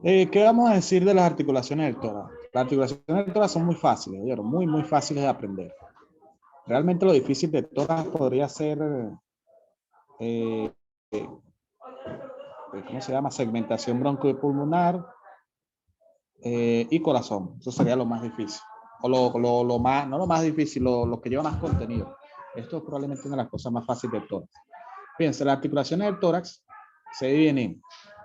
¿Qué vamos a decir de las articulaciones del tórax? Las articulaciones del tórax son muy fáciles, ¿vieron? Muy fáciles de aprender. Realmente lo difícil del tórax podría ser, ¿cómo se llama? Segmentación bronquiopulmonar y corazón. Eso sería lo más difícil. O lo más, no lo más difícil, lo que lleva más contenido. Esto es probablemente una de las cosas más fáciles del tórax. Fíjense, las articulaciones del tórax se dividen en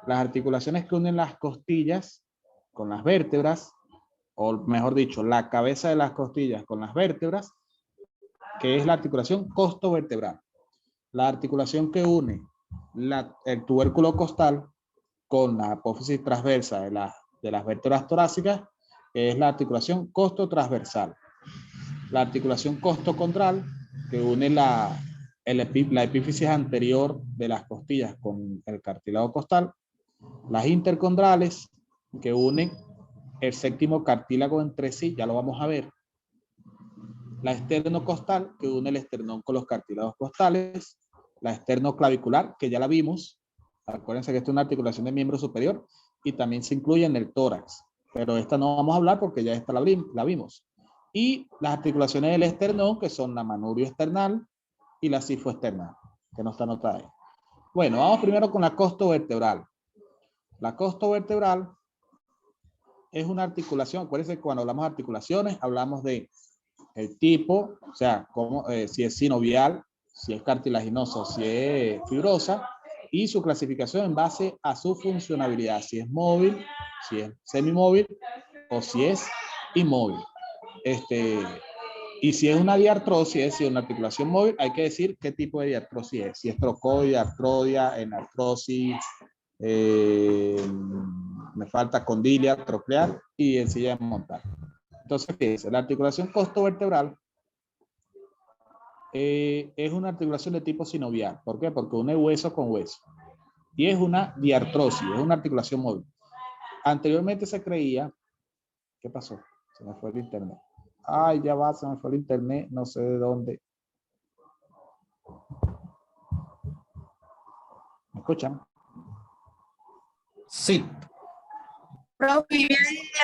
las articulaciones que unen las costillas con las vértebras, o mejor dicho, la cabeza de las costillas con las vértebras, que es la articulación costovertebral. La articulación que une el tubérculo costal con la apófisis transversa de las vértebras torácicas, que es la articulación costotransversal. La articulación costocondral, que une la epífisis anterior de las costillas con el cartílago costal. Las intercondrales, que unen el séptimo cartílago entre sí, ya lo vamos a ver. La esternocostal, que une el esternón con los cartílagos costales. La esternoclavicular, que ya la vimos. Acuérdense que esta es una articulación de miembro superior y también se incluye en el tórax. Pero esta no vamos a hablar porque ya esta la vimos. Y las articulaciones del esternón, que son la manurio esternal y la cifoesternal, que no está anotada ahí. Bueno, vamos primero con la costovertebral. La costovertebral es una articulación. Acuérdense que cuando hablamos de articulaciones, hablamos de el tipo, o sea, si es sinovial, si es cartilaginoso, si es fibrosa, y su clasificación en base a su funcionabilidad, si es móvil, si es semimóvil o si es inmóvil. Y si es una diartrosis, si es una articulación móvil, hay que decir qué tipo de diartrosis es. Si es trocoide, artrodia, enartrosis, me falta condilia, troclear y en silla de montar. Entonces, fíjense, la articulación costovertebral es una articulación de tipo sinovial. ¿Por qué? Porque une hueso con hueso. Y es una diartrosis, es una articulación móvil. Anteriormente se creía, ¿qué pasó? Se me fue el internet. Ay, ya va, se me fue el internet, no sé de dónde. ¿Me escuchan? Sí. Profe, le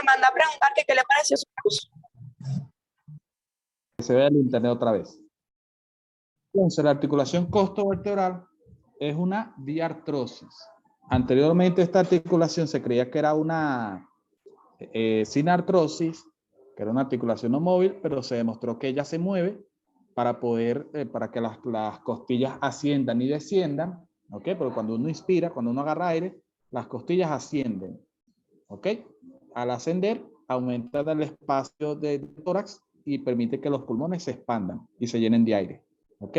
manda a preguntar que qué le pareció su curso. Se ve el internet otra vez. Entonces, la articulación costovertebral es una diartrosis. Anteriormente esta articulación se creía que era una sinartrosis, que era una articulación no móvil, pero se demostró que ella se mueve para que las costillas asciendan y desciendan, ¿ok? Porque cuando uno inspira, cuando uno agarra aire, las costillas ascienden, ¿ok? Al ascender, aumenta el espacio del tórax y permite que los pulmones se expandan y se llenen de aire, ¿ok?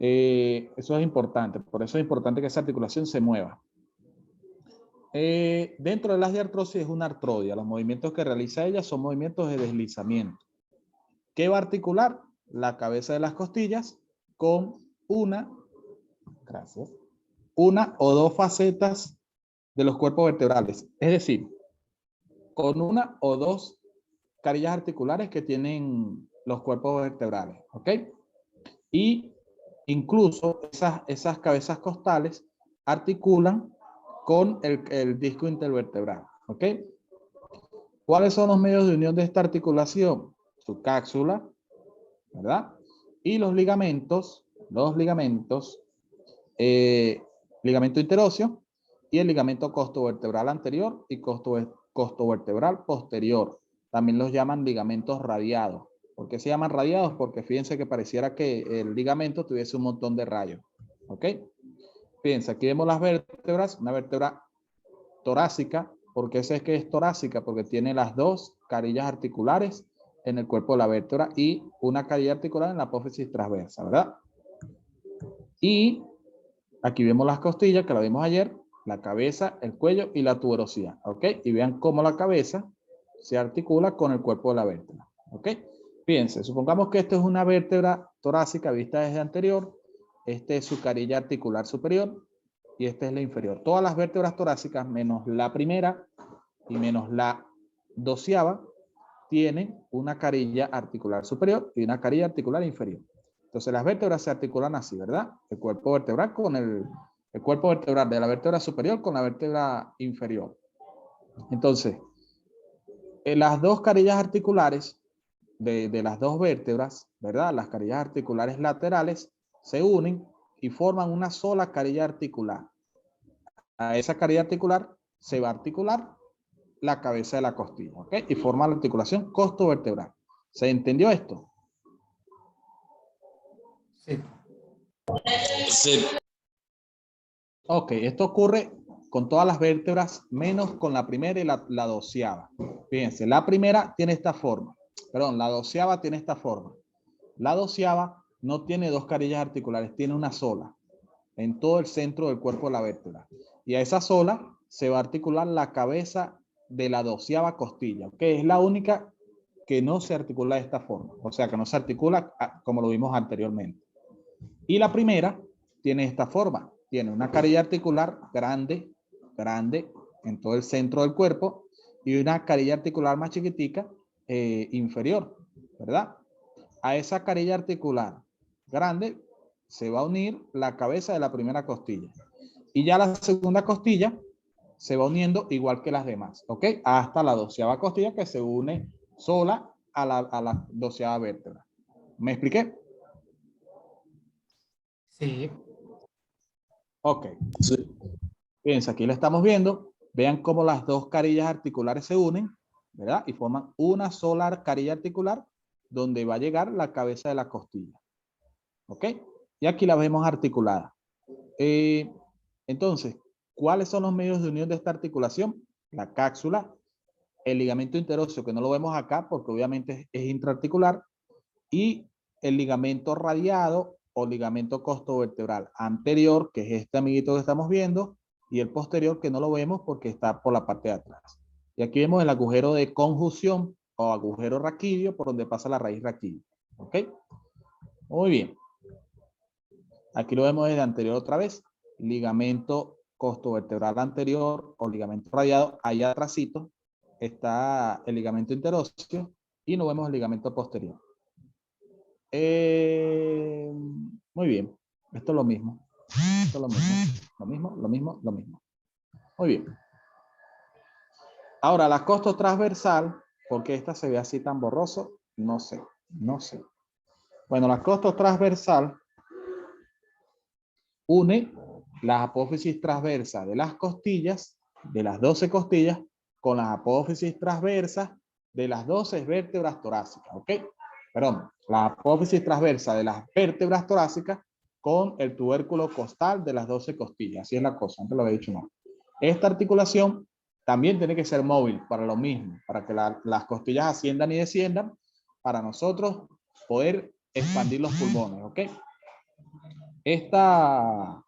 Eso es importante, por eso es importante que esa articulación se mueva. Dentro de las diartrosis es una artrodia. Los movimientos que realiza ella son movimientos de deslizamiento. ¿Qué va a articular? La cabeza de las costillas con una o dos facetas de los cuerpos vertebrales. Es decir, con una o dos carillas articulares que tienen los cuerpos vertebrales. ¿Ok? Y incluso esas cabezas costales articulan con el disco intervertebral. ¿Ok? ¿Cuáles son los medios de unión de esta articulación? Su cápsula, ¿verdad? Y los ligamentos, ligamento interóseo y el ligamento costovertebral anterior y costovertebral posterior. También los llaman ligamentos radiados. ¿Por qué se llaman radiados? Porque fíjense que pareciera que el ligamento tuviese un montón de rayos. ¿Ok? Fíjense, aquí vemos las vértebras, una vértebra torácica. ¿Por qué sé que es torácica? Porque tiene las dos carillas articulares en el cuerpo de la vértebra y una carilla articular en la apófisis transversa, ¿verdad? Y aquí vemos las costillas, que la vimos ayer, la cabeza, el cuello y la tuberosidad, ¿ok? Y vean cómo la cabeza se articula con el cuerpo de la vértebra, ¿ok? Fíjense, supongamos que esto es una vértebra torácica vista desde anterior, este es su carilla articular superior y esta es la inferior. Todas las vértebras torácicas, menos la primera y menos la 12ª, tienen una carilla articular superior y una carilla articular inferior. Entonces las vértebras se articulan así, ¿verdad? El cuerpo vertebral con el cuerpo vertebral de la vértebra superior con la vértebra inferior. Entonces, las dos carillas articulares de las dos vértebras, ¿verdad? Las carillas articulares laterales se unen y forman una sola carilla articular. A esa carilla articular se va a articular la cabeza de la costilla, ¿ok? Y forma la articulación costovertebral. ¿Se entendió esto? Sí. Sí. Ok, esto ocurre con todas las vértebras, menos con la primera y la doceava. Fíjense, la primera tiene esta forma. Perdón, la doceava tiene esta forma. La doceava no tiene dos carillas articulares, tiene una sola en todo el centro del cuerpo de la vértebra. Y a esa sola se va a articular la cabeza de la doceava costilla, que es la única que no se articula de esta forma. O sea, que no se articula como lo vimos anteriormente. Y la primera tiene esta forma. Tiene una carilla articular grande en todo el centro del cuerpo y una carilla articular más chiquitica inferior, ¿verdad? A esa carilla articular grande se va a unir la cabeza de la primera costilla. Y ya la segunda costilla se va uniendo igual que las demás, ¿ok? Hasta la doceava costilla que se une sola a la doceava vértebra. ¿Me expliqué? Sí. Ok. Sí. Fíjense, aquí lo estamos viendo. Vean cómo las dos carillas articulares se unen, ¿verdad? Y forman una sola carilla articular donde va a llegar la cabeza de la costilla. ¿Ok? Y aquí la vemos articulada. Entonces, ¿cuáles son los medios de unión de esta articulación? La cápsula, el ligamento interóseo, que no lo vemos acá porque obviamente es intraarticular, y el ligamento radiado o ligamento costovertebral anterior, que es este amiguito que estamos viendo, y el posterior, que no lo vemos porque está por la parte de atrás. Y aquí vemos el agujero de conjunción o agujero raquídeo por donde pasa la raíz raquídea. ¿Ok? Muy bien. Aquí lo vemos desde anterior otra vez. Ligamento costovertebral anterior o ligamento radiado. Allá atrásito está el ligamento interóseo y no vemos el ligamento posterior. Muy bien. Esto es lo mismo. Esto es lo mismo. Lo mismo. Muy bien. Ahora, la costo transversal, ¿por qué esta se ve así tan borroso? No sé. Bueno, la costo transversal une la apófisis transversa de las costillas, de las 12 costillas, con las apófisis transversas de las 12 vértebras torácicas, ¿ok? Perdón, la apófisis transversa de las vértebras torácicas con el tubérculo costal de las 12 costillas. Así es la cosa, antes lo había dicho mal. Esta articulación también tiene que ser móvil para lo mismo, para que las costillas asciendan y desciendan, para nosotros poder expandir los pulmones, ¿ok? Esta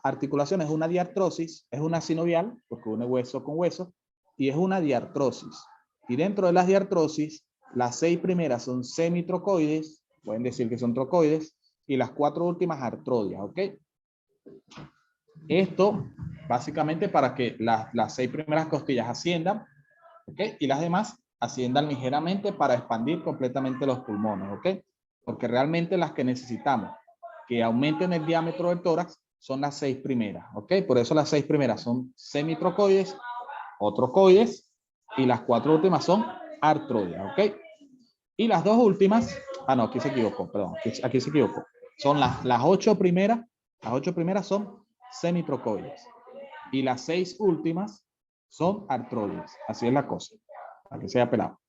articulación es una diartrosis, es una sinovial, porque une hueso con hueso, y es una diartrosis. Y dentro de las diartrosis, las 6 primeras son semitrocoides, pueden decir que son trocoides, y las 4 últimas artrodias, ¿ok? Esto, básicamente, para que las 6 primeras costillas asciendan, ¿ok? Y las demás asciendan ligeramente para expandir completamente los pulmones, ¿ok? Porque realmente las que necesitamos que aumenten el diámetro del tórax son las 6 primeras, ¿ok? Por eso las 6 primeras son semitrocoides o trocoides y las 4 últimas son artrodias, ¿ok? Y las 2 últimas, no, aquí se equivocó, perdón, aquí se equivocó. Son las 8 primeras, son semitrocoides y las 6 últimas son artrodias, así es la cosa, para que sea pelado.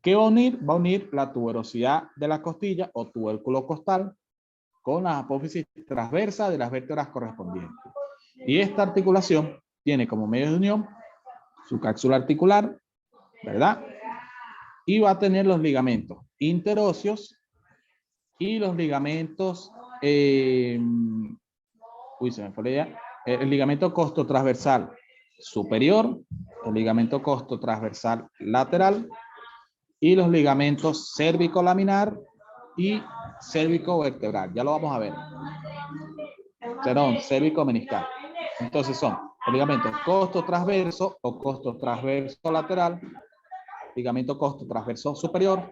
¿Qué va a unir? Va a unir la tuberosidad de la costilla o tubérculo costal con la apófisis transversa de las vértebras correspondientes. Y esta articulación tiene como medio de unión su cápsula articular, ¿verdad? Y va a tener los ligamentos interóseos y los ligamentos, se me fue la idea, el ligamento costotransversal superior, el ligamento costotransversal lateral, y los ligamentos cérvico-laminar y cérvico-vertebral. Ya lo vamos a ver. Perdón, cérvico-meniscal. Entonces son el ligamento costo-transverso o costo-transverso lateral, ligamento costo-transverso superior,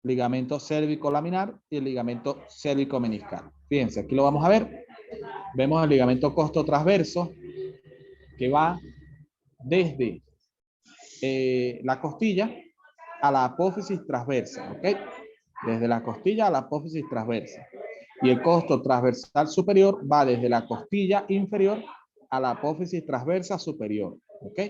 ligamento cérvico-laminar y el ligamento cérvico-meniscal. Fíjense, aquí lo vamos a ver. Vemos el ligamento costo-transverso que va desde la costilla a la apófisis transversa, ¿ok? Desde la costilla a la apófisis transversa. Y el costo transversal superior va desde la costilla inferior a la apófisis transversa superior, ¿ok?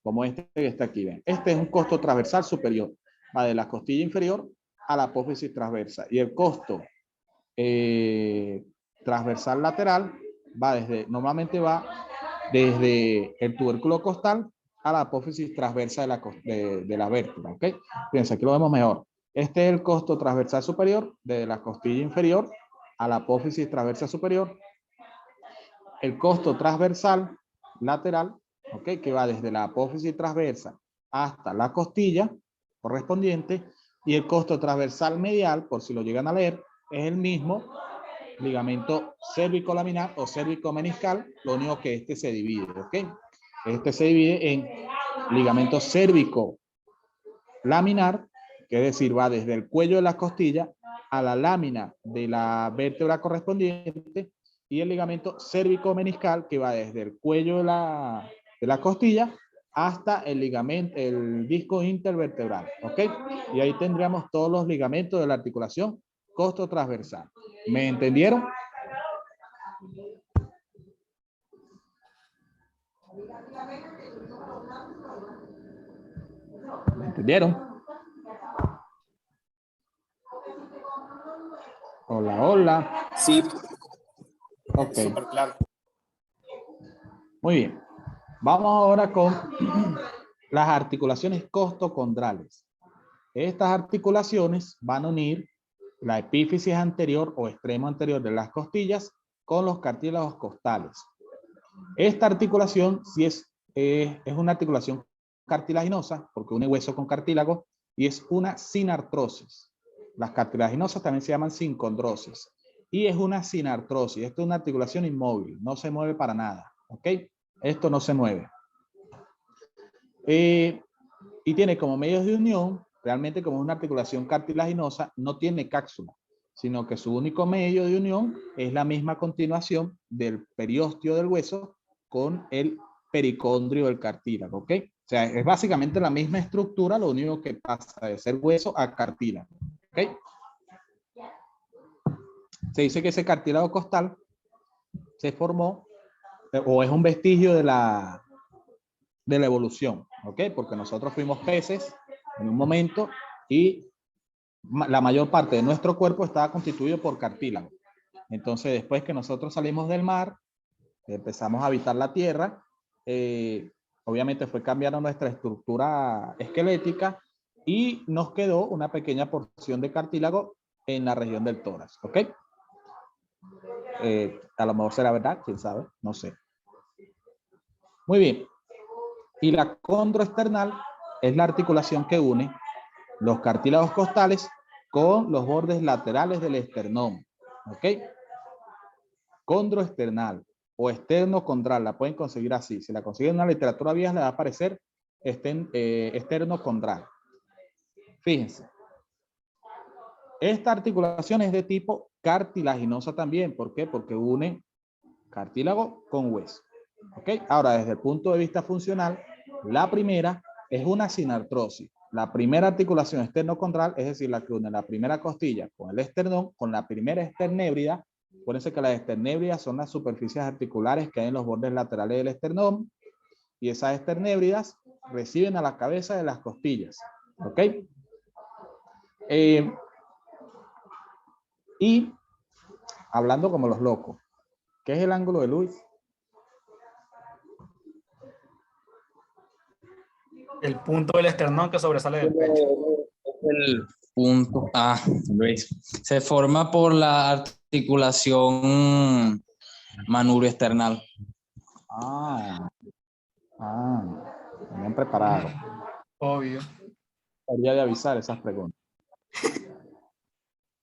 Como este que está aquí, ¿ven? Este es un costo transversal superior. Va de la costilla inferior a la apófisis transversa. Y el costo transversal lateral va normalmente va desde el tubérculo costal a la apófisis transversa de la vértebra, ¿ok? Fíjense, aquí lo vemos mejor. Este es el costo transversal superior desde la costilla inferior a la apófisis transversa superior. El costo transversal lateral, ¿ok? Que va desde la apófisis transversa hasta la costilla correspondiente. Y el costo transversal medial, por si lo llegan a leer, es el mismo ligamento cérvico-laminar o cérvico-meniscal, lo único que este se divide, ¿ok? Este se divide en ligamento cérvico-laminar, que es decir, va desde el cuello de la costilla a la lámina de la vértebra correspondiente, y el ligamento cérvico-meniscal, que va desde el cuello de la costilla hasta el disco intervertebral, ¿ok? Y ahí tendríamos todos los ligamentos de la articulación costo transversal. ¿Me entendieron? ¿Me entendieron? Hola, hola. Sí, Ok, súper claro. muy bien. Vamos ahora con las articulaciones costocondrales. Estas articulaciones van a unir la epífisis anterior o extremo anterior de las costillas con los cartílagos costales. Esta articulación sí es una articulación cartilaginosa porque une hueso con cartílago y es una sinartrosis. Las cartilaginosas también se llaman sincondrosis y es una sinartrosis. Esto es una articulación inmóvil, no se mueve para nada, ¿ok? Esto no se mueve. Y tiene como medios de unión, realmente como una articulación cartilaginosa, no tiene cápsula, sino que su único medio de unión es la misma continuación del periósteo del hueso con el pericondrio del cartílago, ¿ok? O sea, es básicamente la misma estructura, lo único que pasa de ser hueso a cartílago, ¿ok? Se dice que ese cartílago costal se formó o es un vestigio de la evolución, ¿ok? Porque nosotros fuimos peces en un momento y la mayor parte de nuestro cuerpo estaba constituido por cartílago. Entonces, después que nosotros salimos del mar, empezamos a habitar la tierra, obviamente fue cambiando nuestra estructura esquelética y nos quedó una pequeña porción de cartílago en la región del tórax, ¿ok? A lo mejor será verdad, quién sabe, no sé. Muy bien. Y la condroesternal es la articulación que une los cartílagos costales con los bordes laterales del esternón, ¿ok? Condroesternal o esternocondral, la pueden conseguir así. Si la consiguen en una literatura vieja, le va a aparecer esternocondral. Fíjense. Esta articulación es de tipo cartilaginosa también. ¿Por qué? Porque une cartílago con hueso. ¿Ok? Ahora, desde el punto de vista funcional, la primera es una sinartrosis. La primera articulación esternocondral, es decir, la que une la primera costilla con el esternón, con la primera esternébrida. Acuérdense que las esternébridas son las superficies articulares que hay en los bordes laterales del esternón. Y esas esternébridas reciben a la cabeza de las costillas. ¿Ok? Y hablando como los locos, ¿qué es el ángulo de Lewis? El punto del esternón que sobresale del pecho. El punto A, Luis. Se forma por la articulación manuroesternal. Bien preparado. Obvio. Debería de avisar esas preguntas.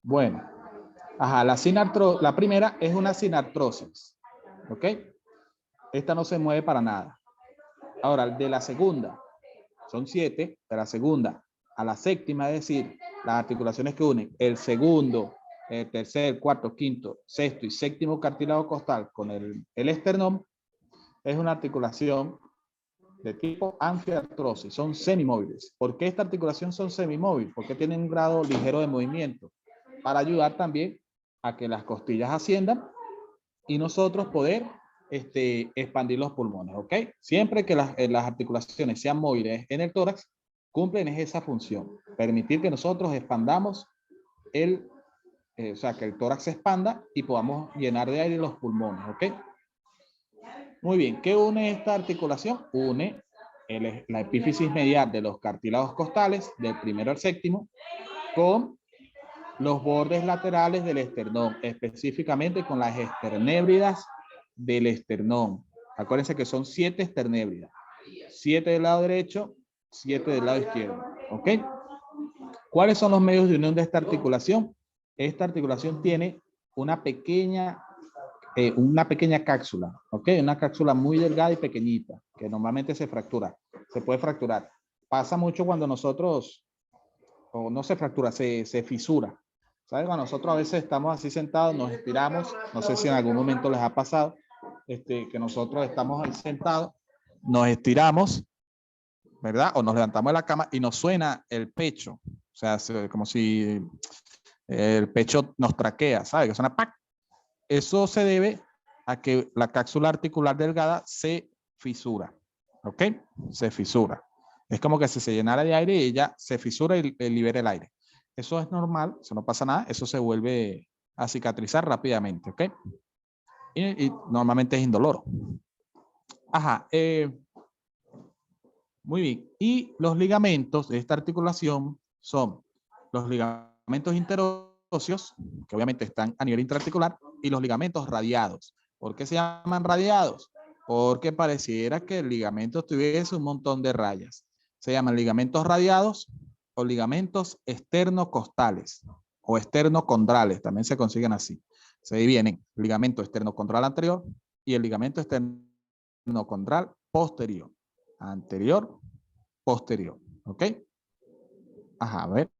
Bueno, la primera es una sinartrosis, ¿ok? Esta no se mueve para nada. Ahora, de la segunda, son 7, de la segunda a la séptima, es decir, las articulaciones que unen el segundo, el tercer, cuarto, quinto, sexto y séptimo cartílago costal con el esternón, es una articulación de tipo anfiartrosis, son semimóviles. ¿Por qué esta articulación son semimóviles? Porque tienen un grado ligero de movimiento para ayudar también a que las costillas asciendan y nosotros poder expandir los pulmones, ¿ok? Siempre que las articulaciones sean móviles en el tórax, cumplen esa función, permitir que nosotros expandamos o sea, que el tórax se expanda y podamos llenar de aire los pulmones, ¿ok? Muy bien, ¿qué une esta articulación? Une la epífisis medial de los cartílagos costales, del primero al séptimo, con los bordes laterales del esternón, específicamente con las esternébridas del esternón. Acuérdense que son 7 esternébridas, 7 del lado derecho, 7 del lado izquierdo, ¿ok? ¿Cuáles son los medios de unión de esta articulación? Esta articulación tiene una pequeña cápsula, ¿ok? Una cápsula muy delgada y pequeñita, que normalmente se fractura, se puede fracturar. Pasa mucho cuando nosotros, o no se fractura, se fisura. ¿Sabes? Cuando nosotros a veces estamos así sentados, nos estiramos, no sé si en algún momento les ha pasado, que nosotros estamos ahí sentados, nos estiramos, ¿verdad? O nos levantamos de la cama y nos suena el pecho, o sea, como si el pecho nos traquea, ¿sabes? Que suena ¡pac! Eso se debe a que la cápsula articular delgada se fisura, ¿ok? Se fisura. Es como que si se llenara de aire y ella se fisura y libera el aire. Eso es normal, eso no pasa nada, eso se vuelve a cicatrizar rápidamente, ¿ok? Y normalmente es indoloro. Ajá, muy bien. Y los ligamentos de esta articulación son los ligamentos interóseos, que obviamente están a nivel intraarticular, y los ligamentos radiados. ¿Por qué se llaman radiados? Porque pareciera que el ligamento tuviese un montón de rayas. Se llaman ligamentos radiados o ligamentos esternocostales o esternocondrales, también se consiguen así. Se dividen ligamento esternocondral anterior y el ligamento esternocondral posterior. Anterior, posterior, ¿ok? Ajá, a ver.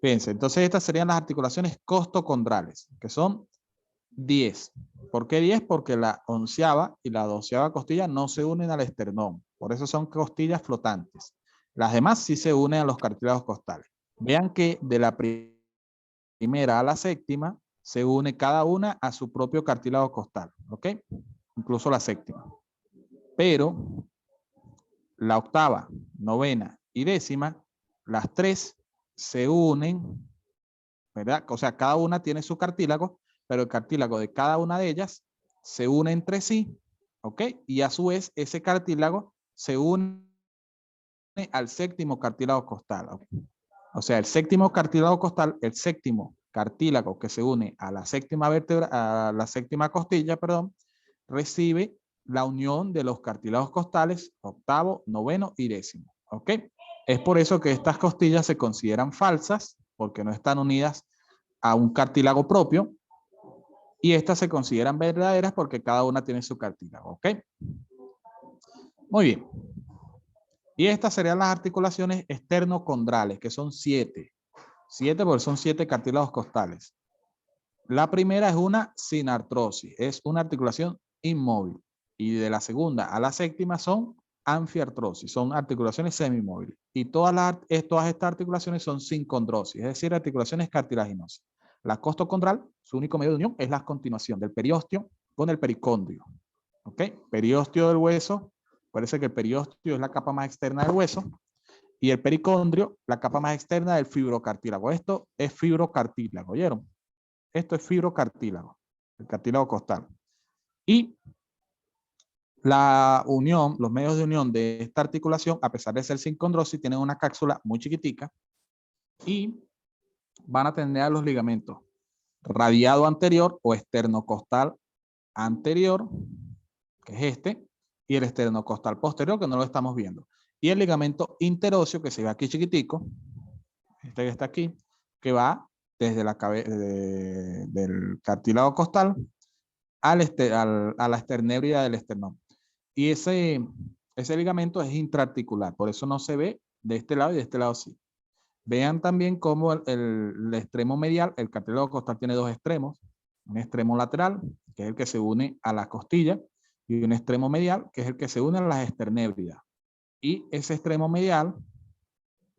Fíjense, entonces estas serían las articulaciones costocondrales, que son 10. ¿Por qué 10? Porque la 11ª y la 12ª costilla no se unen al esternón. Por eso son costillas flotantes. Las demás sí se unen a los cartílagos costales. Vean que de la primera a la séptima se une cada una a su propio cartílago costal, ¿ok? Incluso la séptima. Pero la 8ª, 9ª y 10ª, las 3 se unen, ¿verdad? O sea, cada una tiene su cartílago, pero el cartílago de cada una de ellas se une entre sí, ¿ok? Y a su vez ese cartílago se une al séptimo cartílago costal, ¿ok? O sea, el séptimo cartílago costal, el séptimo cartílago que se une a la séptima vértebra, a la séptima costilla, perdón, recibe la unión de los cartílagos costales 8º, 9º y 10º, ¿ok? Es por eso que estas costillas se consideran falsas, porque no están unidas a un cartílago propio, y estas se consideran verdaderas porque cada una tiene su cartílago, ¿ok? Muy bien. Y estas serían las articulaciones esternocondrales, que son 7. 7 porque son 7 cartílagos costales. La primera es una sinartrosis, es una articulación inmóvil. Y de la segunda a la séptima son anfiartrosis, son articulaciones semimóviles. Y todas estas articulaciones son sincondrosis, es decir, articulaciones cartilaginosas. La costocondral, su único medio de unión es la continuación del periósteo con el pericondrio. ¿Ok? Periósteo del hueso, parece que el periósteo es la capa más externa del hueso y el pericondrio, la capa más externa del fibrocartílago. Esto es fibrocartílago, ¿oyeron? Esto es fibrocartílago, el cartílago costal. Y la unión, los medios de unión de esta articulación, a pesar de ser sincondrosis, tienen una cápsula muy chiquitica y van a tener a los ligamentos radiado anterior o esternocostal anterior, que es este, y el esternocostal posterior, que no lo estamos viendo. Y el ligamento interóseo, que se ve aquí chiquitico, este que está aquí, que va desde la cabeza del cartílago costal a la esternébria del esternón. Y ese ligamento es intraarticular, por eso no se ve de este lado y de este lado sí. Vean también cómo el extremo medial, el cartílago costal tiene dos extremos. Un extremo lateral, que es el que se une a la costilla, y un extremo medial, que es el que se une a las esternébridas. Y ese extremo medial,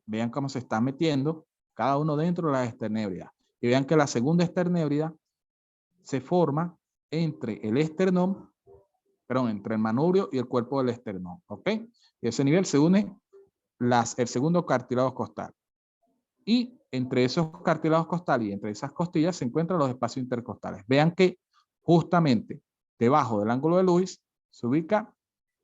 vean cómo se está metiendo cada uno dentro de las esternébridas. Y vean que la segunda esternébrida se forma entre el esternón, perdón, entre el manubrio y el cuerpo del esternón, ¿ok? Y ese nivel se une el segundo cartílago costal. Y entre esos cartílagos costales y entre esas costillas se encuentran los espacios intercostales. Vean que justamente debajo del ángulo de Lewis se ubica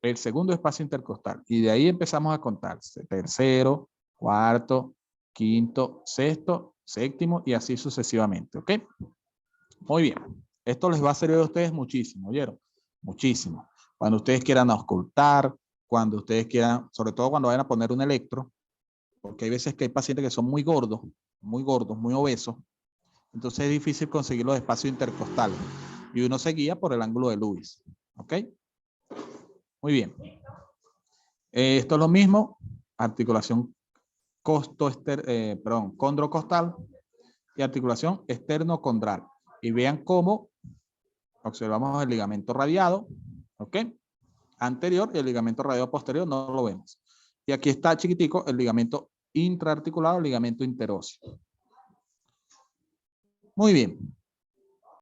el segundo espacio intercostal. Y de ahí empezamos a contar. Tercero, cuarto, quinto, sexto, séptimo y así sucesivamente. ¿Ok? Muy bien. Esto les va a servir a ustedes muchísimo, ¿oyeron? Muchísimo. Cuando ustedes quieran auscultar, cuando ustedes quieran, sobre todo cuando vayan a poner un electro, porque hay veces que hay pacientes que son muy gordos, muy obesos. Entonces es difícil conseguir los espacios intercostales. Y uno se guía por el ángulo de Lewis. ¿Ok? Muy bien. Esto es lo mismo. Articulación condrocostal y articulación esternocondral. Y vean cómo observamos el ligamento radiado. ¿Ok? Anterior y el ligamento radiado posterior no lo vemos. Y aquí está chiquitico el ligamento intraarticulado, el ligamento interóseo. Muy bien.